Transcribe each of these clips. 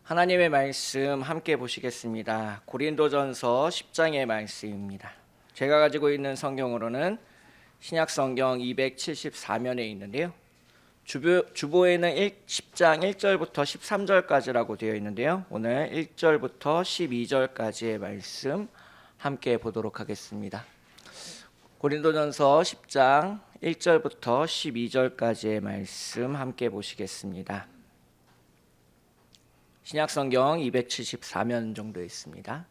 하나님의 말씀 함께 보시겠습니다. 고린도전서 10장의 말씀입니다. 제가 가지고 있는 성경으로는 신약성경 274면에 있는데요. 주보에는 10장 1절부터 13절까지라고 되어 있는데요. 오늘 1절부터 12절까지의 말씀 함께 보도록 하겠습니다. 고린도전서 10장 1절부터 12절까지의 말씀 함께 보시겠습니다. 신약성경 274면 정도 있습니다.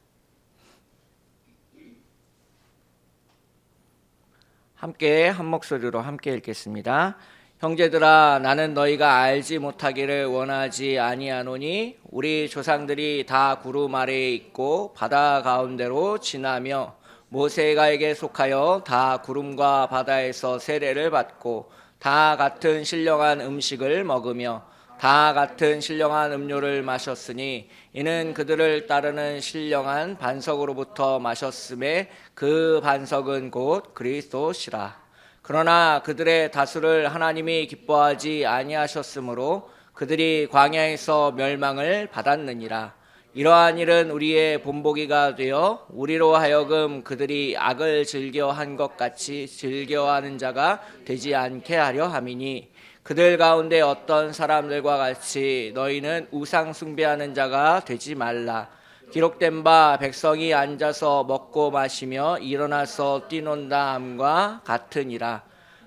함께 한 목소리로 함께 읽겠습니다. 형제들아, 나는 너희가 알지 못하기를 원하지 아니하노니 우리 조상들이 다 구름 아래에 있고 바다 가운데로 지나며 모세가에게 속하여 다 구름과 바다에서 세례를 받고 다 같은 신령한 음식을 먹으며 다 같은 신령한 음료를 마셨으니 이는 그들을 따르는 신령한 반석으로부터 마셨음에 그 반석은 곧 그리스도시라. 그러나 그들의 다수를 하나님이 기뻐하지 아니하셨으므로 그들이 광야에서 멸망을 받았느니라. 이러한 일은 우리의 본보기가 되어 우리로 하여금 그들이 악을 즐겨한 것 같이 즐겨하는 자가 되지 않게 하려 함이니, 그들 가운데 어떤 사람들과 같이 너희는 우상 숭배하는 자가 되지 말라. 기록된 바 백성이 앉아서 먹고 마시며 일어나서 뛰논다 함과 같으니라.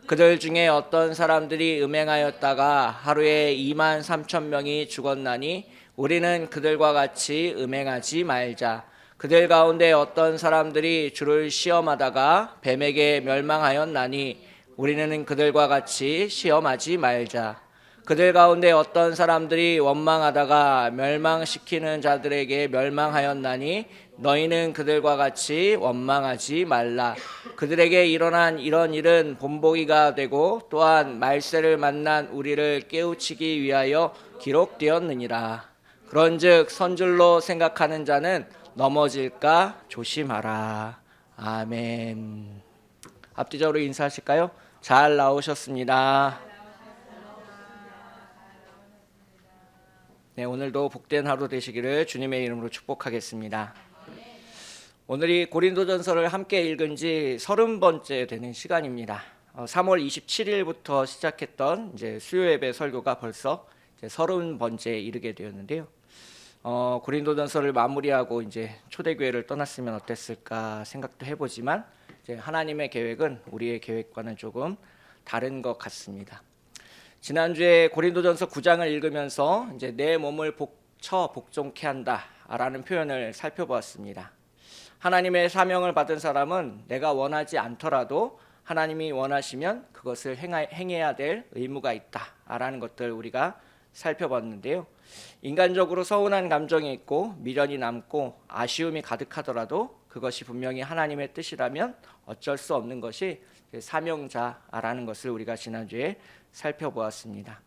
그들 중에 어떤 사람들이 음행하였다가 하루에 2만 3천 명이 죽었나니 우리는 그들과 같이 음행하지 말자. 그들 가운데 어떤 사람들이 주를 시험하다가 뱀에게 멸망하였나니 우리는 그들과 같이 시험하지 말자. 그들 가운데 어떤 사람들이 원망하다가 멸망시키는 자들에게 멸망하였나니 너희는 그들과 같이 원망하지 말라. 그들에게 일어난 이런 일은 본보기가 되고 또한 말세를 만난 우리를 깨우치기 위하여 기록되었느니라. 그런즉 선줄로 생각하는 자는 넘어질까 조심하라. 아멘. 앞뒤적으로 인사하실까요? 잘 나오셨습니다. 네, 오늘도 복된 하루 되시기를 주님의 이름으로 축복하겠습니다. 오늘이 고린도전서를 함께 읽은 지 30번째 되는 시간입니다. 3월 27일부터 시작했던 이제 수요 예배 설교가 벌써 이제 30번째에 이르게 되었는데요. 고린도전서를 마무리하고 이제 초대교회를 떠났으면 어땠을까 생각도 해보지만 이제 하나님의 계획은 우리의 계획과는 조금 다른 것 같습니다. 지난주에 고린도전서 9장을 읽으면서 이제 내 몸을 복종케 한다라는 표현을 살펴보았습니다. 하나님의 사명을 받은 사람은 내가 원하지 않더라도 하나님이 원하시면 그것을 행해야 될 의무가 있다라는 것들 우리가 살펴봤는데요. 인간적으로 서운한 감정이 있고 미련이 남고 아쉬움이 가득하더라도 그것이 분명히 하나님의 뜻이라면 어쩔 수 없는 것이 사명자라는 것을 우리가 지난주에 살펴보았습니다.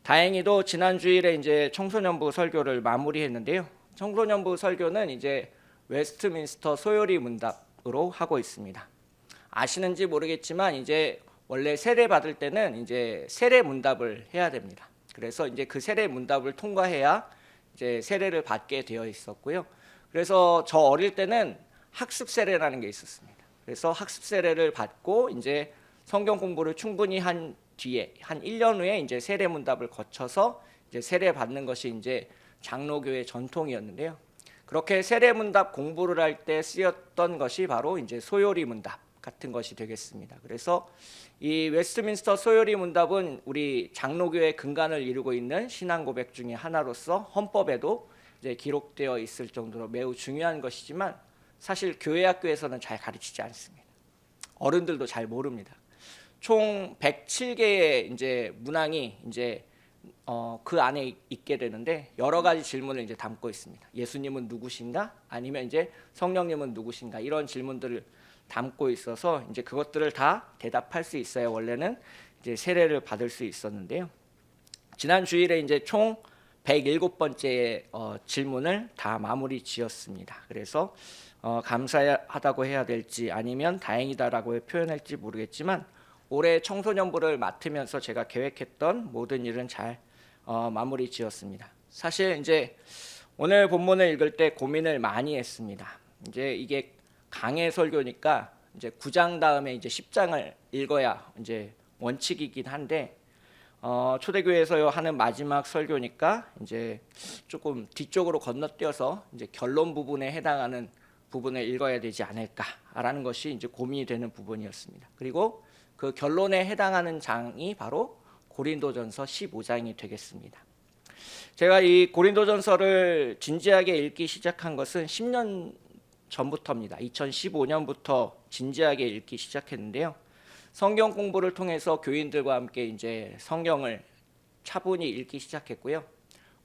다행히도 지난 주일에 이제 청소년부 설교를 마무리했는데요. 청소년부 설교는 이제 웨스트민스터 소요리 문답으로 하고 있습니다. 아시는지 모르겠지만 이제 원래 세례 받을 때는 이제 세례 문답을 해야 됩니다. 그래서 이제 그 세례 문답을 통과해야 이제 세례를 받게 되어 있었고요. 그래서 저 어릴 때는 학습 세례라는 게 있었습니다. 그래서 학습 세례를 받고 이제 성경 공부를 충분히 한 뒤에 한 1년 후에 이제 세례 문답을 거쳐서 이제 세례 받는 것이 이제 장로교의 전통이었는데요. 그렇게 세례 문답 공부를 할 때 쓰였던 것이 바로 이제 소요리 문답 같은 것이 되겠습니다. 그래서 이 웨스트민스터 소요리 문답은 우리 장로교의 근간을 이루고 있는 신앙 고백 중에 하나로서 헌법에도 이제 기록되어 있을 정도로 매우 중요한 것이지만 사실 교회 학교에서는 잘 가르치지 않습니다. 어른들도 잘 모릅니다. 총 107개의 이제 문항이 이제 그 안에 있게 되는데 여러 가지 질문을 이제 담고 있습니다. 예수님은 누구신가? 아니면 이제 성령님은 누구신가? 이런 질문들을 담고 있어서 이제 그것들을 다 대답할 수 있어야 원래는 이제 세례를 받을 수 있었는데요. 지난 주일에 이제 총 107번째 질문을 다 마무리 지었습니다. 그래서 감사하다고 해야 될지 아니면 다행이다라고 표현할지 모르겠지만 올해 청소년부를 맡으면서 제가 계획했던 모든 일은 잘 마무리 지었습니다. 사실 이제 오늘 본문을 읽을 때 고민을 많이 했습니다. 이제 이게 강해 설교니까 이제 9장 다음에 이제 10장을 읽어야 이제 원칙이긴 한데 초대교회에서 하는 마지막 설교니까 이제 조금 뒤쪽으로 건너뛰어서 이제 결론 부분에 해당하는 부분을 읽어야 되지 않을까라는 것이 이제 고민이 되는 부분이었습니다. 그리고 그 결론에 해당하는 장이 바로 고린도전서 15장이 되겠습니다. 제가 이 고린도전서를 진지하게 읽기 시작한 것은 10년 전부터입니다. 2015년부터 진지하게 읽기 시작했는데요. 성경 공부를 통해서 교인들과 함께 이제 성경을 차분히 읽기 시작했고요.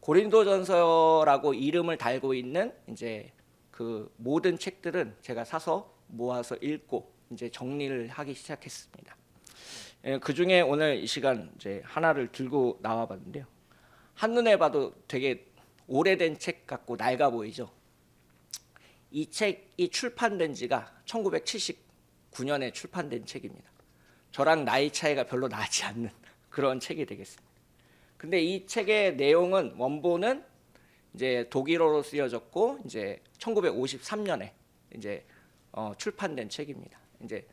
고린도전서라고 이름을 달고 있는 이제 그 모든 책들은 제가 사서 모아서 읽고 이제 정리를 하기 시작했습니다. 그 중에 오늘 이 시간 이제 하나를 들고 나와봤는데요. 한눈에 봐도 되게 오래된 책 같고 낡아 보이죠. 이 책이 출판된 지가 1979년에 출판된 책입니다. 저랑 나이 차이가 별로 나지 않는 그런 책이 되겠습니다. 근데 이 책의 내용은 원본은 이제 독일어로 쓰여졌고 이제 1953년에 이제 출판된 책입니다. 이제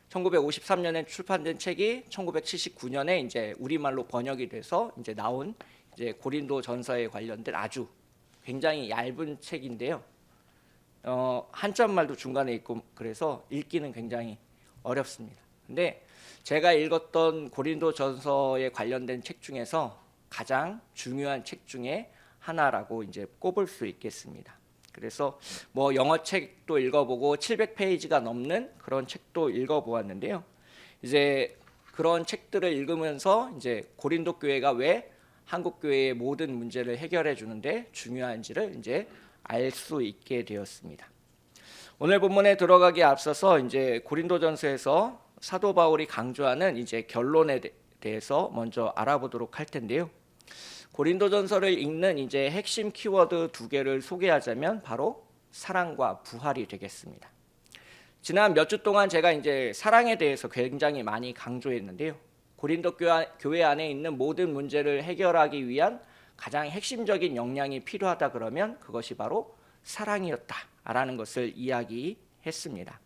1953년에 출판된 책이 1979년에 이제 우리말로 번역이 돼서 이제 나온 이제 고린도전서에 관련된 아주 굉장히 얇은 책인데요. 한자말도 중간에 있고 그래서 읽기는 굉장히 어렵습니다. 근데 제가 읽었던 고린도전서에 관련된 책 중에서 가장 중요한 책 중에 하나라고 이제 꼽을 수 있겠습니다. 그래서 뭐 영어 책도 읽어보고 700페이지가 넘는 그런 책도 읽어보았는데요. 이제 그런 책들을 읽으면서 이제 고린도 교회가 왜 한국 교회의 모든 문제를 해결해 주는데 중요한지를 이제 알 수 있게 되었습니다. 오늘 본문에 들어가기에 앞서서 이제 고린도전서에서 사도 바울이 강조하는 이제 결론에 대해서 먼저 알아보도록 할 텐데요. 고린도전서를 읽는 이제 핵심 키워드 2개를 소개하자면 바로 사랑과 부활이 되겠습니다. 지난 몇 주 동안 제가 이제 사랑에 대해서 굉장히 많이 강조했는데요. 고린도 교회 안에 있는 모든 문제를 해결하기 위한 가장 핵심적인 역량이 필요하다 그러면 그것이 바로 사랑이었다라는 것을 이야기했습니다.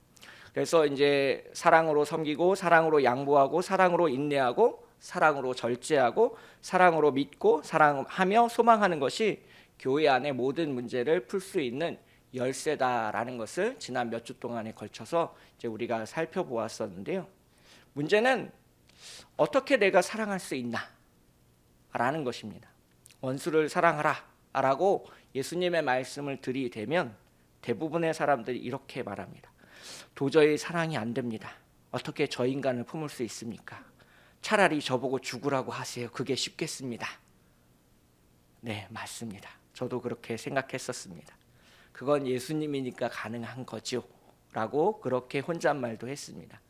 그래서 이제 사랑으로 섬기고 사랑으로 양보하고 사랑으로 인내하고 사랑으로 절제하고 사랑으로 믿고 사랑하며 소망하는 것이 교회 안의 모든 문제를 풀 수 있는 열쇠다라는 것을 지난 몇 주 동안에 걸쳐서 이제 우리가 살펴보았었는데요. 문제는 어떻게 내가 사랑할 수 있나라는 것입니다. 원수를 사랑하라라고 예수님의 말씀을 들이대면 대부분의 사람들이 이렇게 말합니다. 도저히 사랑이 안 됩니다. 어떻게 저 인간을 품을 수 있습니까? 차라리 저보고 죽으라고 하세요. 그게 쉽겠습니다. 네, 맞습니다. 저도 그렇게 생각했었습니다. 그건 예수님이니까 가능한 거죠 라고 그렇게 혼잣말도 했습니다.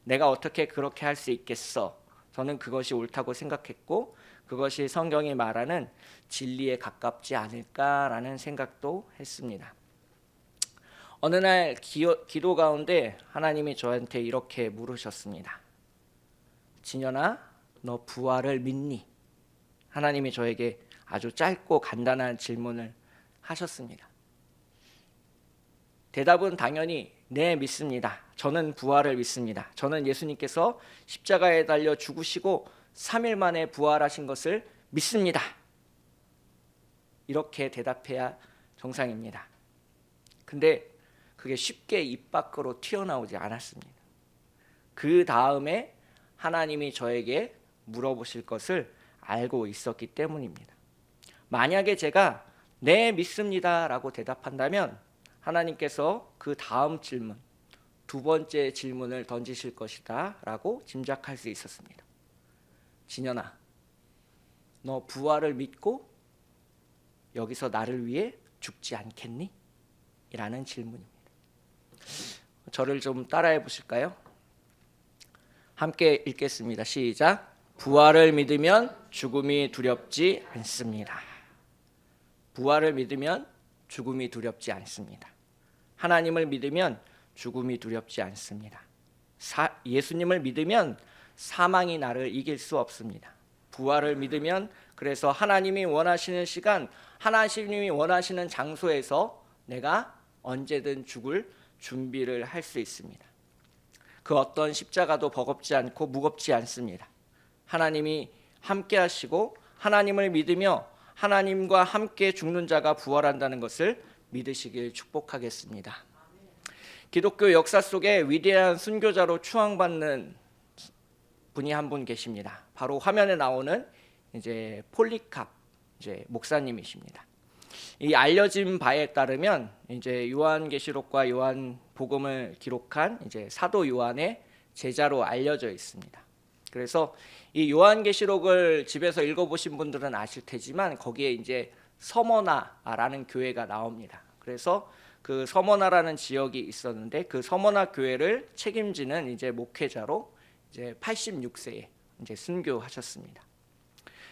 내가 어떻게 그렇게 할 수 있겠어? 저는 그것이 옳다고 생각했고 그것이 성경이 말하는 진리에 가깝지 않을까라는 생각도 했습니다. 어느 날 기도 가운데 하나님이 저한테 이렇게 물으셨습니다. 진현아, 너 부활을 믿니? 하나님이 저에게 아주 짧고 간단한 질문을 하셨습니다. 대답은 당연히 네, 믿습니다. 저는 부활을 믿습니다. 저는 예수님께서 십자가에 달려 죽으시고 3일 만에 부활하신 것을 믿습니다. 이렇게 대답해야 정상입니다. 근데 그게 쉽게 입 밖으로 튀어나오지 않았습니다. 그 다음에 하나님이 저에게 물어보실 것을 알고 있었기 때문입니다. 만약에 제가 네, 믿습니다 라고 대답한다면 하나님께서 그 다음 질문, 2번째 질문을 던지실 것이다 라고 짐작할 수 있었습니다. 진현아, 너 부활을 믿고 여기서 나를 위해 죽지 않겠니? 이라는 질문입니다. 저를 좀 따라해 보실까요? 함께 읽겠습니다. 시작. 부활을 믿으면 죽음이 두렵지 않습니다. 부활을 믿으면 죽음이 두렵지 않습니다. 하나님을 믿으면 죽음이 두렵지 않습니다. 예수님을 믿으면 사망이 나를 이길 수 없습니다. 부활을 믿으면 그래서 하나님이 원하시는 시간, 하나님이 원하시는 장소에서 내가 언제든 죽을 준비를 할 수 있습니다. 그 어떤 십자가도 버겁지 않고 무겁지 않습니다. 하나님이 함께 하시고 하나님을 믿으며 하나님과 함께 죽는 자가 부활한다는 것을 믿으시길 축복하겠습니다. 기독교 역사 속에 위대한 순교자로 추앙받는 분이 한 분 계십니다. 바로 화면에 나오는 이제 폴리캅 목사님이십니다. 이 알려진 바에 따르면 이제 요한계시록과 요한복음을 기록한 이제 사도 요한의 제자로 알려져 있습니다. 그래서 이 요한계시록을 집에서 읽어보신 분들은 아실 테지만 거기에 이제 서머나라는 교회가 나옵니다. 그래서 그 서머나라는 지역이 있었는데 그 서머나 교회를 책임지는 이제 목회자로 이제 86세에 이제 순교하셨습니다.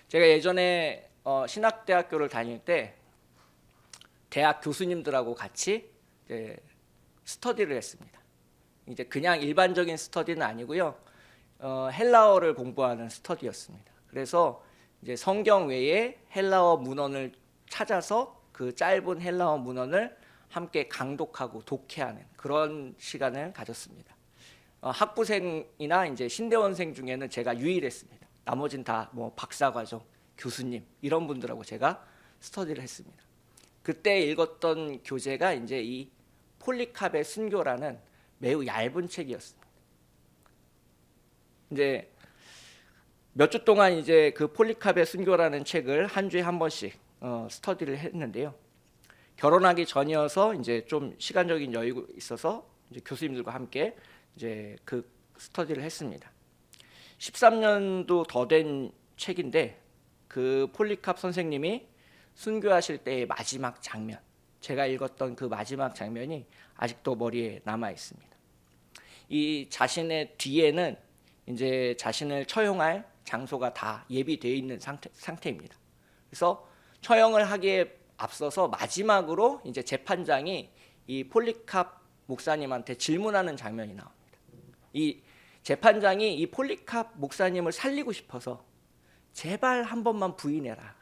제가 예전에 신학대학교를 다닐 때 대학 교수님들하고 같이 이제 스터디를 했습니다. 이제 그냥 일반적인 스터디는 아니고요. 헬라어를 공부하는 스터디였습니다. 그래서 이제 성경 외에 헬라어 문헌을 찾아서 그 짧은 헬라어 문헌을 함께 강독하고 독해하는 그런 시간을 가졌습니다. 학부생이나 이제 신대원생 중에는 제가 유일했습니다. 나머지는 다 뭐 박사과정, 교수님 이런 분들하고 제가 스터디를 했습니다. 그때 읽었던 교재가 이제 이 폴리캅의 순교라는 매우 얇은 책이었습니다. 이제 몇 주 동안 이제 그 폴리캅의 순교라는 책을 한 주에 한 번씩 스터디를 했는데요. 결혼하기 전이어서 이제 좀 시간적인 여유가 있어서 이제 교수님들과 함께 이제 그 스터디를 했습니다. 13년도 더 된 책인데 그 폴리캅 선생님이 순교하실 때의 마지막 장면, 제가 읽었던 그 마지막 장면이 아직도 머리에 남아 있습니다. 이 자신의 뒤에는 이제 자신을 처형할 장소가 다 예비되어 있는 상태입니다. 그래서 처형을 하기에 앞서서 마지막으로 이제 재판장이 이 폴리캅 목사님한테 질문하는 장면이 나옵니다. 이 재판장이 이 폴리캅 목사님을 살리고 싶어서 제발 한 번만 부인해라.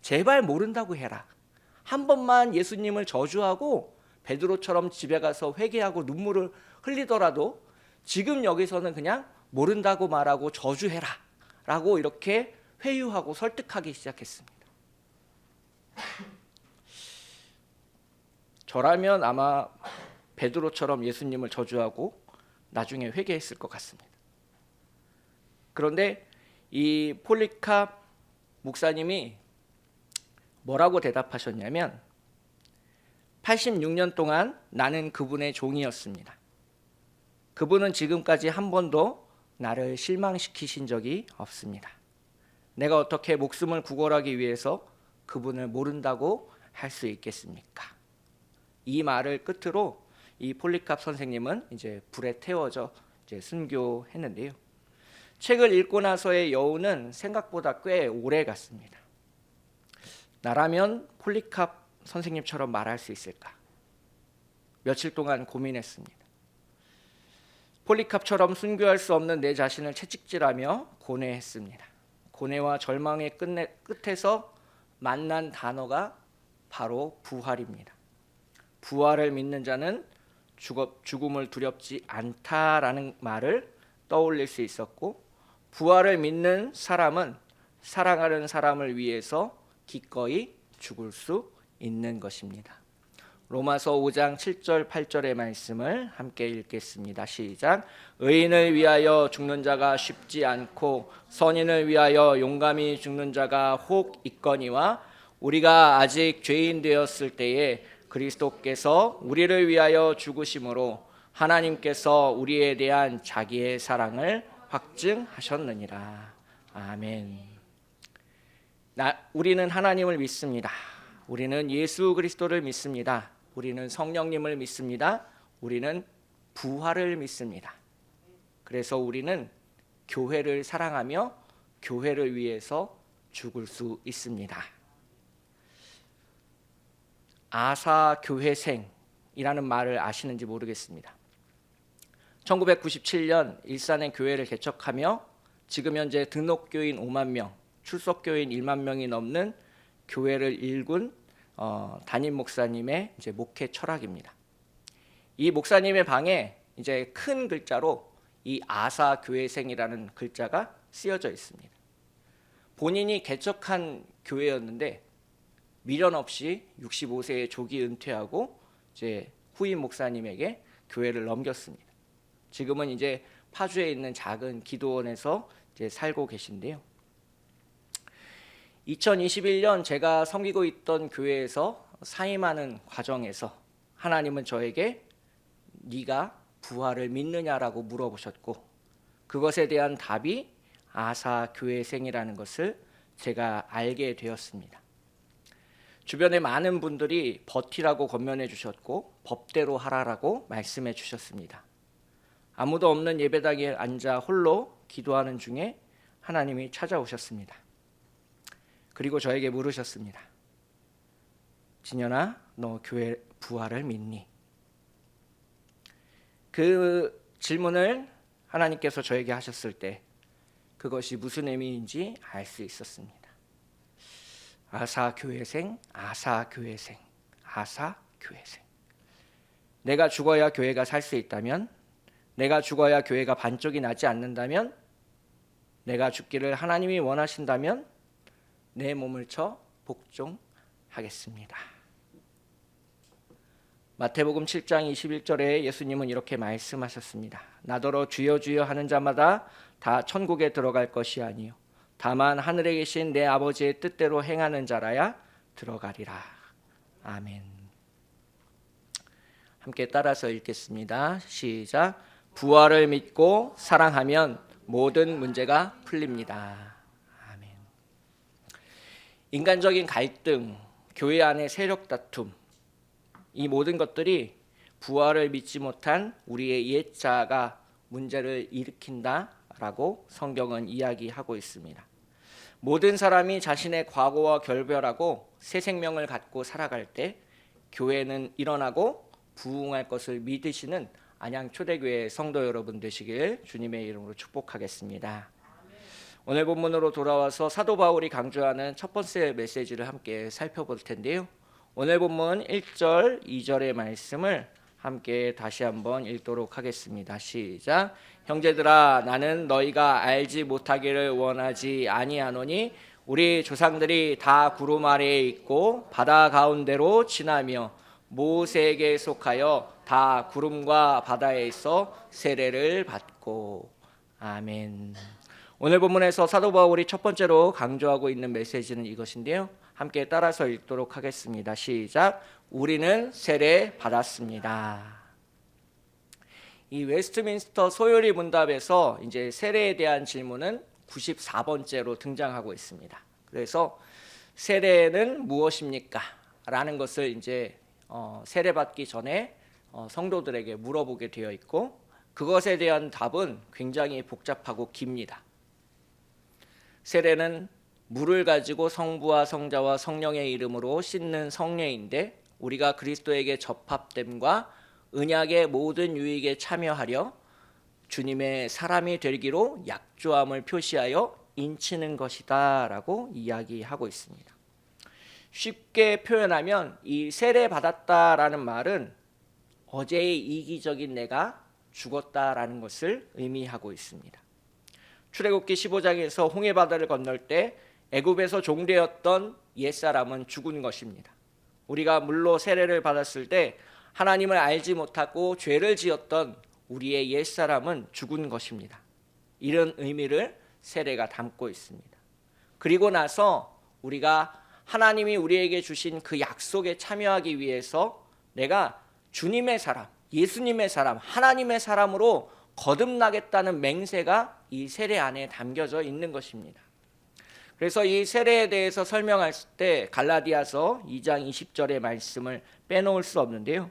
제발 모른다고 해라. 한 번만 예수님을 저주하고 베드로처럼 집에 가서 회개하고 눈물을 흘리더라도 지금 여기서는 그냥 모른다고 말하고 저주해라 라고 이렇게 회유하고 설득하기 시작했습니다. 저라면 아마 베드로처럼 예수님을 저주하고 나중에 회개했을 것 같습니다. 그런데 이 폴리캅 목사님이 뭐라고 대답하셨냐면 86년 동안 나는 그분의 종이었습니다. 그분은 지금까지 한 번도 나를 실망시키신 적이 없습니다. 내가 어떻게 목숨을 구걸하기 위해서 그분을 모른다고 할 수 있겠습니까? 이 말을 끝으로 이 폴리캅 선생님은 이제 불에 태워져 이제 순교했는데요. 책을 읽고 나서의 여운은 생각보다 꽤 오래 갔습니다. 나라면 폴리캅 선생님처럼 말할 수 있을까? 며칠 동안 고민했습니다. 폴리캅처럼 순교할 수 없는 내 자신을 채찍질하며 고뇌했습니다. 고뇌와 절망의 끝에서 만난 단어가 바로 부활입니다. 부활을 믿는 자는 죽음을 두렵지 않다라는 말을 떠올릴 수 있었고, 부활을 믿는 사람은 사랑하는 사람을 위해서 기꺼이 죽을 수 있는 것입니다. 로마서 5장 7절 8절의 말씀을 함께 읽겠습니다. 시작. 의인을 위하여 죽는 자가 쉽지 않고 선인을 위하여 용감히 죽는 자가 혹 있거니와 우리가 아직 죄인 되었을 때에 그리스도께서 우리를 위하여 죽으심으로 하나님께서 우리에 대한 자기의 사랑을 확증하셨느니라. 아멘. 우리는 하나님을 믿습니다. 우리는 예수 그리스도를 믿습니다. 우리는 성령님을 믿습니다. 우리는 부활을 믿습니다. 그래서 우리는 교회를 사랑하며 교회를 위해서 죽을 수 있습니다. 아사교회생이라는 말을 아시는지 모르겠습니다. 1997년 일산에 교회를 개척하며 지금 현재 등록교인 5만 명, 출석교인 1만 명이 넘는 교회를 일군 담임 목사님의 이제 목회 철학입니다. 이 목사님의 방에 이제 큰 글자로 이 아사 교회생이라는 글자가 쓰여져 있습니다. 본인이 개척한 교회였는데 미련 없이 65세에 조기 은퇴하고 이제 후임 목사님에게 교회를 넘겼습니다. 지금은 이제 파주에 있는 작은 기도원에서 이제 살고 계신데요. 2021년 제가 섬기고 있던 교회에서 사임하는 과정에서 하나님은 저에게 네가 부활을 믿느냐라고 물어보셨고, 그것에 대한 답이 아사 교회생이라는 것을 제가 알게 되었습니다. 주변에 많은 분들이 버티라고 권면해 주셨고 법대로 하라라고 말씀해 주셨습니다. 아무도 없는 예배당에 앉아 홀로 기도하는 중에 하나님이 찾아오셨습니다. 그리고 저에게 물으셨습니다. 진현아, 너 교회 부활을 믿니? 그 질문을 하나님께서 저에게 하셨을 때 그것이 무슨 의미인지 알 수 있었습니다. 아사 교회생, 아사 교회생, 아사 교회생. 내가 죽어야 교회가 살 수 있다면, 내가 죽어야 교회가 반쪽이 나지 않는다면, 내가 죽기를 하나님이 원하신다면 내 몸을 쳐 복종하겠습니다. 마태복음 7장 21절에 예수님은 이렇게 말씀하셨습니다. 나더러 주여 주여 하는 자마다 다 천국에 들어갈 것이 아니요 다만 하늘에 계신 내 아버지의 뜻대로 행하는 자라야 들어가리라. 아멘. 함께 따라서 읽겠습니다. 시작. 부활을 믿고 사랑하면 모든 문제가 풀립니다. 아멘. 인간적인 갈등, 교회 안의 세력 다툼, 이 모든 것들이 부활을 믿지 못한 우리의 옛자가 문제를 일으킨다라고 성경은 이야기하고 있습니다. 모든 사람이 자신의 과거와 결별하고 새 생명을 갖고 살아갈 때 교회는 일어나고 부흥할 것을 믿으시는 안양 초대교회 성도 여러분 되시길 주님의 이름으로 축복하겠습니다. 오늘 본문으로 돌아와서 사도 바울이 강조하는 첫 번째 메시지를 함께 살펴볼 텐데요. 오늘 본문 1절, 2절의 말씀을 함께 다시 한번 읽도록 하겠습니다. 시작. 형제들아, 나는 너희가 알지 못하기를 원하지 아니하노니 우리 조상들이 다 구름 아래에 있고 바다 가운데로 지나며 모세에게 속하여 다 구름과 바다에 있어 세례를 받고. 아멘. 오늘 본문에서 사도 바울이 첫 번째로 강조하고 있는 메시지는 이것인데요. 함께 따라서 읽도록 하겠습니다. 시작. 우리는 세례 받았습니다. 이 웨스트민스터 소요리 문답에서 이제 세례에 대한 질문은 94번째로 등장하고 있습니다. 그래서 세례는 무엇입니까? 라는 것을 이제 세례 받기 전에 성도들에게 물어보게 되어 있고, 그것에 대한 답은 굉장히 복잡하고 깁니다. 세례는 물을 가지고 성부와 성자와 성령의 이름으로 씻는 성례인데, 우리가 그리스도에게 접합됨과 언약의 모든 유익에 참여하려 주님의 사람이 되기로 약조함을 표시하여 인치는 것이다 라고 이야기하고 있습니다. 쉽게 표현하면 이 세례 받았다라는 말은 어제의 이기적인 내가 죽었다라는 것을 의미하고 있습니다. 출애굽기 15장에서 홍해바다를 건널 때 애굽에서 종되었던 옛사람은 죽은 것입니다. 우리가 물로 세례를 받았을 때 하나님을 알지 못하고 죄를 지었던 우리의 옛사람은 죽은 것입니다. 이런 의미를 세례가 담고 있습니다. 그리고 나서 우리가 하나님이 우리에게 주신 그 약속에 참여하기 위해서 내가 주님의 사람, 예수님의 사람, 하나님의 사람으로 거듭나겠다는 맹세가 이 세례 안에 담겨져 있는 것입니다. 그래서 이 세례에 대해서 설명할 때 갈라디아서 2장 20절의 말씀을 빼놓을 수 없는데요.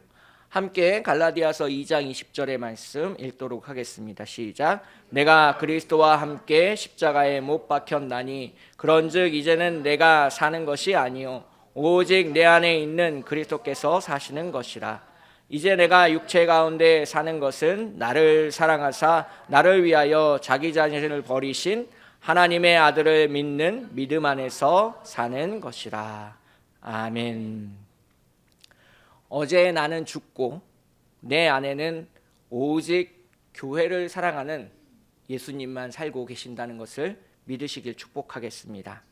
함께 갈라디아서 2장 20절의 말씀 읽도록 하겠습니다. 시작. 내가 그리스도와 함께 십자가에 못 박혔나니 그런즉 이제는 내가 사는 것이 아니요 오직 내 안에 있는 그리스도께서 사시는 것이라. 이제 내가 육체 가운데 사는 것은 나를 사랑하사 나를 위하여 자기 자신을 버리신 하나님의 아들을 믿는 믿음 안에서 사는 것이라. 아멘. 어제 나는 죽고 내 안에는 오직 교회를 사랑하는 예수님만 살고 계신다는 것을 믿으시길 축복하겠습니다.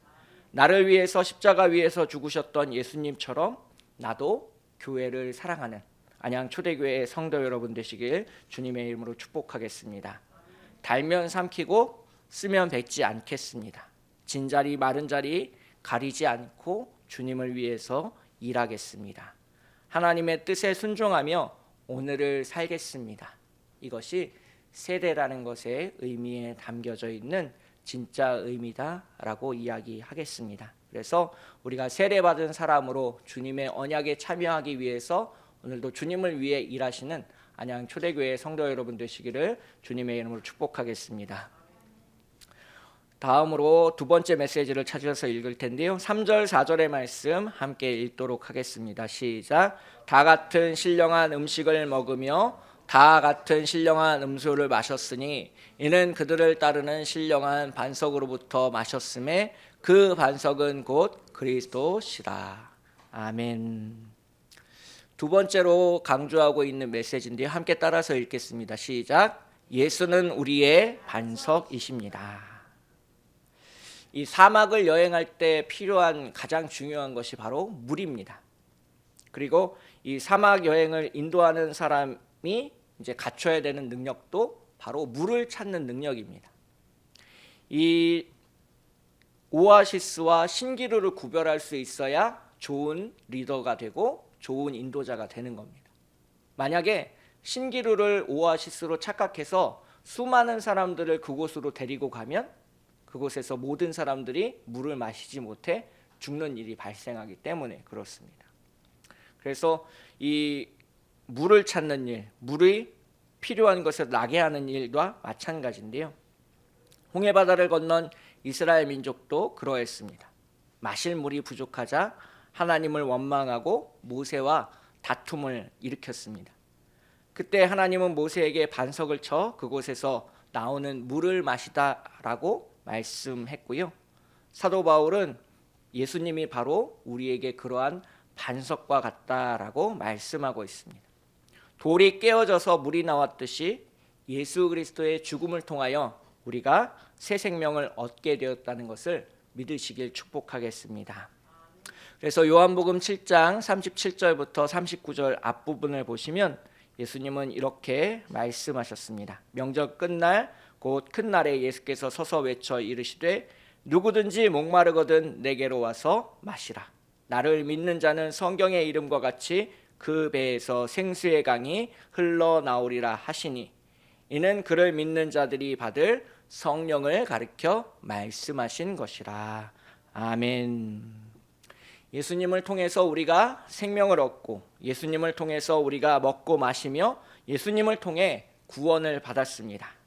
나를 위해서 십자가 위에서 죽으셨던 예수님처럼 나도 교회를 사랑하는 안양 초대교회 성도 여러분 되시길 주님의 이름으로 축복하겠습니다. 달면 삼키고 쓰면 뱉지 않겠습니다. 진자리 마른 자리 가리지 않고 주님을 위해서 일하겠습니다. 하나님의 뜻에 순종하며 오늘을 살겠습니다. 이것이 세례라는 것의 의미에 담겨져 있는 진짜 의미다라고 이야기하겠습니다. 그래서 우리가 세례받은 사람으로 주님의 언약에 참여하기 위해서 오늘도 주님을 위해 일하시는 안양 초대교회 성도 여러분 되시기를 주님의 이름으로 축복하겠습니다. 다음으로 두 번째 메시지를 찾아서 읽을 텐데요. 3절 4절의 말씀 함께 읽도록 하겠습니다. 시작. 다 같은 신령한 음식을 먹으며 다 같은 신령한 음수를 마셨으니 이는 그들을 따르는 신령한 반석으로부터 마셨음에 그 반석은 곧 그리스도시라. 아멘. 두 번째로 강조하고 있는 메시지인데요. 함께 따라서 읽겠습니다. 시작. 예수는 우리의 반석이십니다. 이 사막을 여행할 때 필요한 가장 중요한 것이 바로 물입니다. 그리고 이 사막 여행을 인도하는 사람이 이제 갖춰야 되는 능력도 바로 물을 찾는 능력입니다. 이 오아시스와 신기루를 구별할 수 있어야 좋은 리더가 되고 좋은 인도자가 되는 겁니다. 만약에 신기루를 오아시스로 착각해서 수많은 사람들을 그곳으로 데리고 가면 그곳에서 모든 사람들이 물을 마시지 못해 죽는 일이 발생하기 때문에 그렇습니다. 그래서 이 물을 찾는 일, 물이 필요한 것을 나게 하는 일과 마찬가지인데요. 홍해바다를 건넌 이스라엘 민족도 그러했습니다. 마실 물이 부족하자 하나님을 원망하고 모세와 다툼을 일으켰습니다. 그때 하나님은 모세에게 반석을 쳐 그곳에서 나오는 물을 마시다라고 말씀했고요. 사도 바울은 예수님이 바로 우리에게 그러한 반석과 같다라고 말씀하고 있습니다. 돌이 깨어져서 물이 나왔듯이 예수 그리스도의 죽음을 통하여 우리가 새 생명을 얻게 되었다는 것을 믿으시길 축복하겠습니다. 그래서 요한복음 7장 37절부터 39절 앞부분을 보시면 예수님은 이렇게 말씀하셨습니다. 명절 끝날 곧 큰 날에 예수께서 서서 외쳐 이르시되 누구든지 목마르거든 내게로 와서 마시라. 나를 믿는 자는 성경의 이름과 같이 그 배에서 생수의 강이 흘러나오리라 하시니 이는 그를 믿는 자들이 받을 성령을 가리켜 말씀하신 것이라. 아멘. 예수님을 통해서 우리가 생명을 얻고 예수님을 통해서 우리가 먹고 마시며 예수님을 통해 구원을 받았습니다.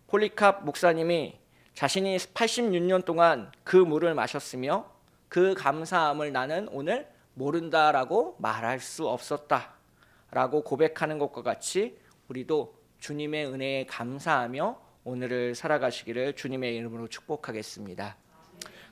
폴리캅 목사님이 자신이 86년 동안 그 물을 마셨으며 그 감사함을 나는 오늘 모른다라고 말할 수 없었다라고 고백하는 것과 같이 우리도 주님의 은혜에 감사하며 오늘을 살아가시기를 주님의 이름으로 축복하겠습니다.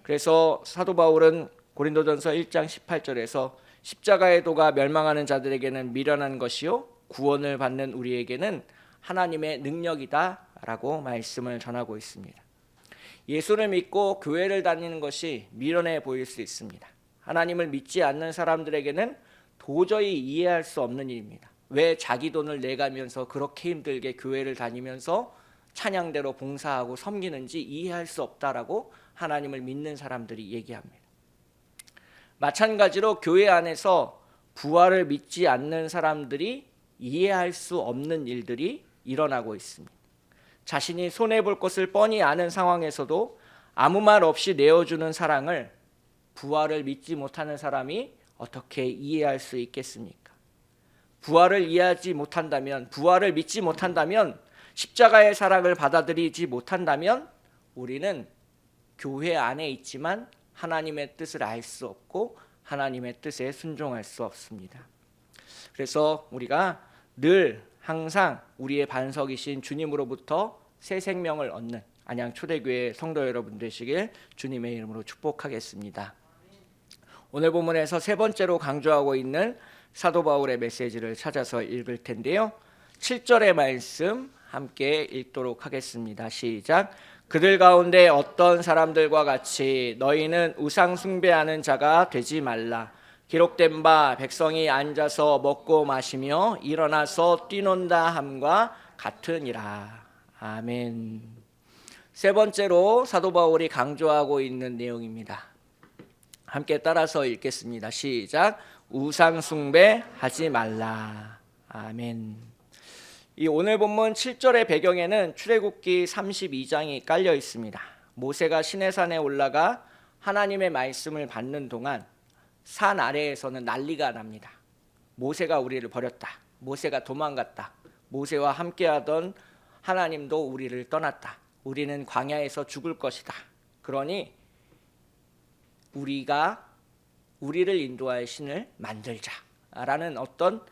그래서 사도 바울은 고린도전서 1장 18절에서 십자가의 도가 멸망하는 자들에게는 미련한 것이요 구원을 받는 우리에게는 하나님의 능력이다라고 말씀을 전하고 있습니다. 예수를 믿고 교회를 다니는 것이 미련해 보일 수 있습니다. 하나님을 믿지 않는 사람들에게는 도저히 이해할 수 없는 일입니다. 왜 자기 돈을 내가면서 그렇게 힘들게 교회를 다니면서 찬양대로 봉사하고 섬기는지 이해할 수 없다라고 하나님을 믿는 사람들이 얘기합니다. 마찬가지로 교회 안에서 부활을 믿지 않는 사람들이 이해할 수 없는 일들이 일어나고 있습니다. 자신이 손해볼 것을 뻔히 아는 상황에서도 아무 말 없이 내어주는 사랑을 부활을 믿지 못하는 사람이 어떻게 이해할 수 있겠습니까? 부활을 이해하지 못한다면, 부활을 믿지 못한다면, 십자가의 사랑을 받아들이지 못한다면 우리는 교회 안에 있지만 하나님의 뜻을 알 수 없고 하나님의 뜻에 순종할 수 없습니다. 그래서 우리가 늘 항상 우리의 반석이신 주님으로부터 새 생명을 얻는 안양 초대교회 성도 여러분 되시길 주님의 이름으로 축복하겠습니다. 오늘 본문에서 세 번째로 강조하고 있는 사도 바울의 메시지를 찾아서 읽을 텐데요. 7절의 말씀 함께 읽도록 하겠습니다. 시작. 그들 가운데 어떤 사람들과 같이 너희는 우상 숭배하는 자가 되지 말라. 기록된 바 백성이 앉아서 먹고 마시며 일어나서 뛰논다 함과 같으니라. 아멘. 세 번째로 사도 바울이 강조하고 있는 내용입니다. 함께 따라서 읽겠습니다. 시작. 우상 숭배하지 말라. 아멘. 이 오늘 본문 7절의 배경에는 출애굽기 32장이 깔려 있습니다. 모세가 시내산에 올라가 하나님의 말씀을 받는 동안 산 아래에서는 난리가 납니다. 모세가 우리를 버렸다. 모세가 도망갔다. 모세와 함께하던 하나님도 우리를 떠났다. 우리는 광야에서 죽을 것이다. 그러니 우리를 인도할 신을 만들자라는 어떤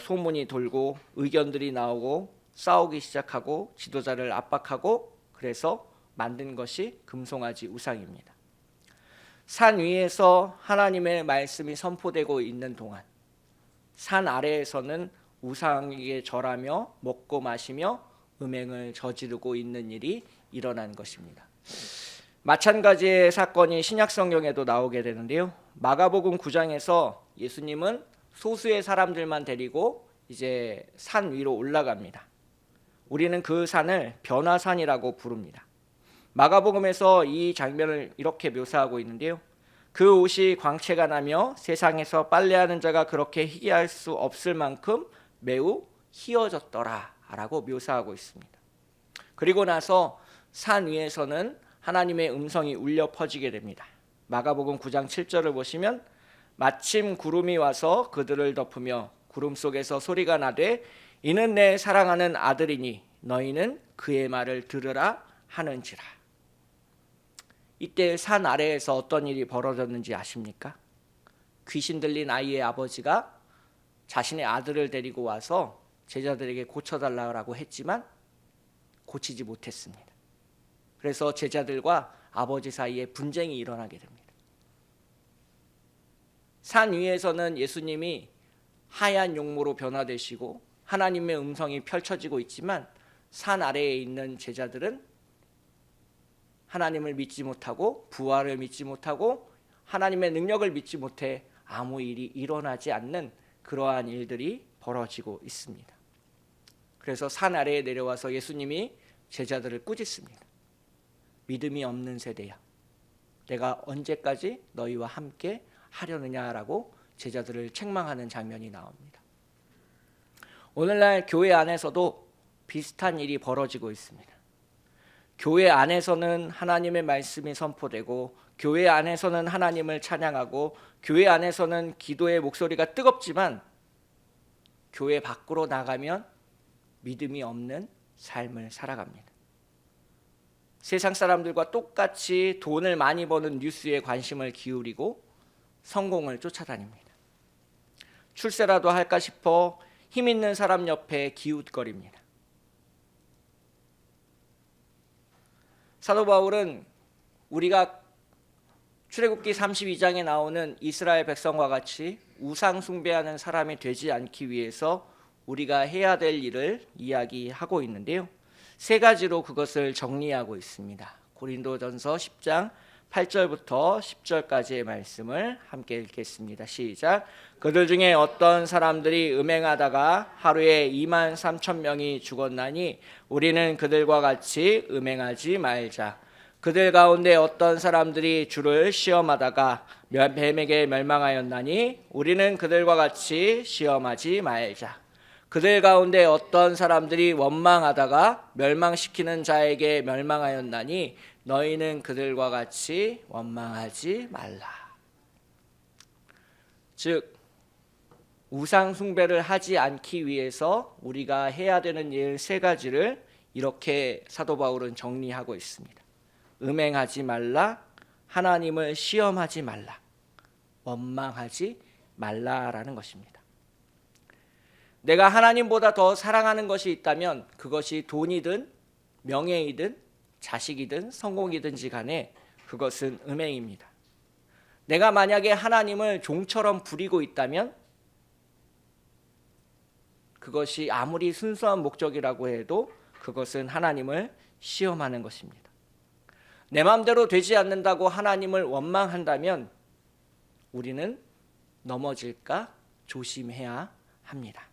소문이 돌고 의견들이 나오고 싸우기 시작하고 지도자를 압박하고 그래서 만든 것이 금송아지 우상입니다. 산 위에서 하나님의 말씀이 선포되고 있는 동안 산 아래에서는 우상에게 절하며 먹고 마시며 음행을 저지르고 있는 일이 일어난 것입니다. 마찬가지의 사건이 신약성경에도 나오게 되는데요. 마가복음 9장에서 예수님은 소수의 사람들만 데리고 이제 산 위로 올라갑니다. 우리는 그 산을 변화산이라고 부릅니다. 마가복음에서 이 장면을 이렇게 묘사하고 있는데요. 그 옷이 광채가 나며 세상에서 빨래하는 자가 그렇게 희귀할 수 없을 만큼 매우 희어졌더라 라고 묘사하고 있습니다. 그리고 나서 산 위에서는 하나님의 음성이 울려 퍼지게 됩니다. 마가복음 9장 7절을 보시면 마침 구름이 와서 그들을 덮으며 구름 속에서 소리가 나되 이는 내 사랑하는 아들이니 너희는 그의 말을 들으라 하는지라. 이때 산 아래에서 어떤 일이 벌어졌는지 아십니까? 귀신 들린 아이의 아버지가 자신의 아들을 데리고 와서 제자들에게 고쳐달라고 했지만 고치지 못했습니다. 그래서 제자들과 아버지 사이에 분쟁이 일어나게 됩니다. 산 위에서는 예수님이 하얀 용모로 변화되시고 하나님의 음성이 펼쳐지고 있지만 산 아래에 있는 제자들은 하나님을 믿지 못하고 부활을 믿지 못하고 하나님의 능력을 믿지 못해 아무 일이 일어나지 않는 그러한 일들이 벌어지고 있습니다. 그래서 산 아래에 내려와서 예수님이 제자들을 꾸짖습니다. 믿음이 없는 세대야, 내가 언제까지 너희와 함께 하려느냐라고 제자들을 책망하는 장면이 나옵니다. 오늘날 교회 안에서도 비슷한 일이 벌어지고 있습니다. 교회 안에서는 하나님의 말씀이 선포되고 교회 안에서는 하나님을 찬양하고 교회 안에서는 기도의 목소리가 뜨겁지만 교회 밖으로 나가면 믿음이 없는 삶을 살아갑니다. 세상 사람들과 똑같이 돈을 많이 버는 뉴스에 관심을 기울이고 성공을 쫓아다닙니다. 출세라도 할까 싶어 힘 있는 사람 옆에 기웃거립니다. 사도 바울은 우리가 출애굽기 32장에 나오는 이스라엘 백성과 같이 우상 숭배하는 사람이 되지 않기 위해서 우리가 해야 될 일을 이야기하고 있는데요. 세 가지로 그것을 정리하고 있습니다. 고린도전서 10장 8절부터 10절까지의 말씀을 함께 읽겠습니다. 시작. 그들 중에 어떤 사람들이 음행하다가 하루에 2만 3천 명이 죽었나니 우리는 그들과 같이 음행하지 말자. 그들 가운데 어떤 사람들이 주를 시험하다가 뱀에게 멸망하였나니 우리는 그들과 같이 시험하지 말자. 그들 가운데 어떤 사람들이 원망하다가 멸망시키는 자에게 멸망하였나니 너희는 그들과 같이 원망하지 말라. 즉 우상 숭배를 하지 않기 위해서 우리가 해야 되는 일 세 가지를 이렇게 사도 바울은 정리하고 있습니다. 음행하지 말라, 하나님을 시험하지 말라, 원망하지 말라라는 것입니다. 내가 하나님보다 더 사랑하는 것이 있다면 그것이 돈이든 명예이든 자식이든 성공이든지 간에 그것은 음행입니다. 내가 만약에 하나님을 종처럼 부리고 있다면 그것이 아무리 순수한 목적이라고 해도 그것은 하나님을 시험하는 것입니다. 내 마음대로 되지 않는다고 하나님을 원망한다면 우리는 넘어질까 조심해야 합니다.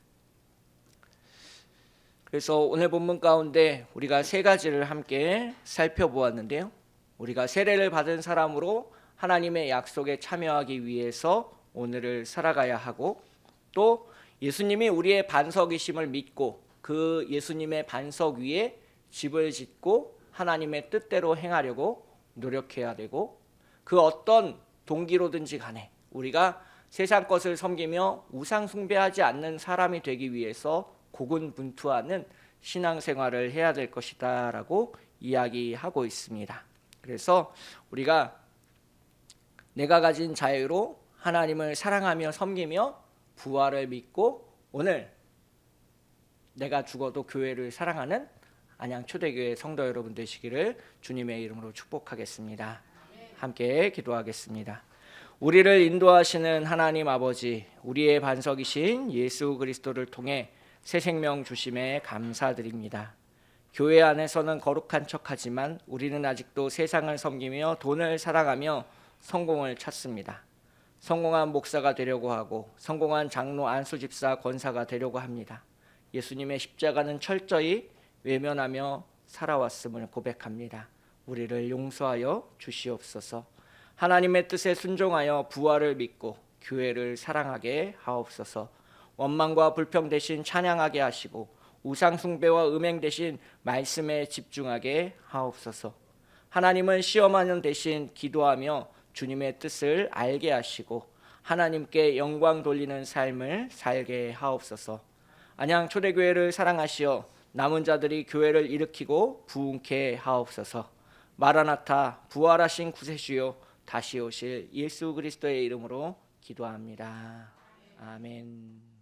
그래서 오늘 본문 가운데 우리가 세 가지를 함께 살펴보았는데요. 우리가 세례를 받은 사람으로 하나님의 약속에 참여하기 위해서 오늘을 살아가야 하고, 또 예수님이 우리의 반석이심을 믿고 그 예수님의 반석 위에 집을 짓고 하나님의 뜻대로 행하려고 노력해야 되고, 그 어떤 동기로든지 간에 우리가 세상 것을 섬기며 우상 숭배하지 않는 사람이 되기 위해서 고군분투하는 신앙생활을 해야 될 것이다 라고 이야기하고 있습니다. 그래서 우리가 내가 가진 자유로 하나님을 사랑하며 섬기며 부활을 믿고 오늘 내가 죽어도 교회를 사랑하는 안양 초대교회 성도 여러분 되시기를 주님의 이름으로 축복하겠습니다. 함께 기도하겠습니다. 우리를 인도하시는 하나님 아버지, 우리의 반석이신 예수 그리스도를 통해 새 생명 주심에 감사드립니다. 교회 안에서는 거룩한 척하지만 우리는 아직도 세상을 섬기며 돈을 사랑하며 성공을 찾습니다. 성공한 목사가 되려고 하고 성공한 장로 안수집사 권사가 되려고 합니다. 예수님의 십자가는 철저히 외면하며 살아왔음을 고백합니다. 우리를 용서하여 주시옵소서. 하나님의 뜻에 순종하여 부활을 믿고 교회를 사랑하게 하옵소서. 원망과 불평 대신 찬양하게 하시고 우상 숭배와 음행 대신 말씀에 집중하게 하옵소서. 하나님을 시험하는 대신 기도하며 주님의 뜻을 알게 하시고 하나님께 영광 돌리는 삶을 살게 하옵소서. 안양 초대교회를 사랑하시어 남은 자들이 교회를 일으키고 부흥케 하옵소서. 마라나타 부활하신 구세주여 다시 오실 예수 그리스도의 이름으로 기도합니다. 아멘.